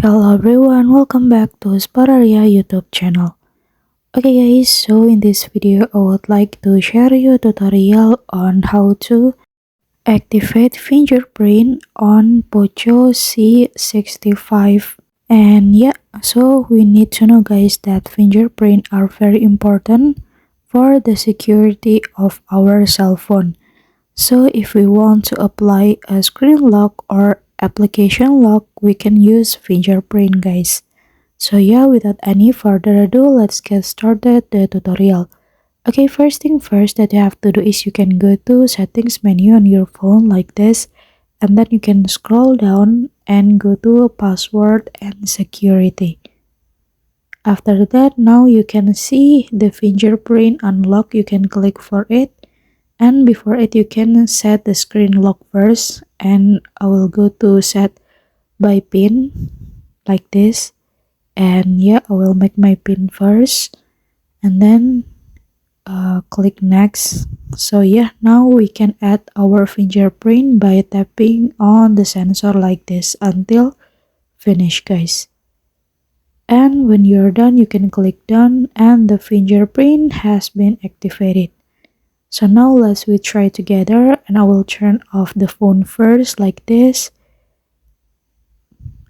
Hello everyone, welcome back to Spararia YouTube channel. Okay guys, so in this video I would like to share you a tutorial on how to activate fingerprint on Poco C65. And yeah, so we need to know guys that fingerprint are very important for the security of our cell phone. So if we want to apply a screen lock or application lock, we can use fingerprint guys. So yeah, without any further ado, let's get started the tutorial. Okay, first thing first that you have to do is you can go to settings menu on your phone like this, and then you can scroll down and go to password and security. After that, now you can see the fingerprint unlock. You can click for it, and before it you can set the screen lock first, and I will go to set by pin like this. And yeah, I will make my pin first and then click next. So yeah, now we can add our fingerprint by tapping on the sensor like this until finish guys. And when you're done, you can click done and the fingerprint has been activated. So now let's we try together, and I will turn off the phone first like this.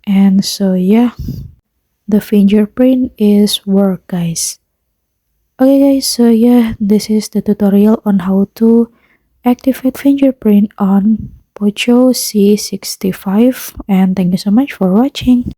And so yeah, the fingerprint is work guys. Okay guys, so yeah, this is the tutorial on how to activate fingerprint on Poco C65, and thank you so much for watching.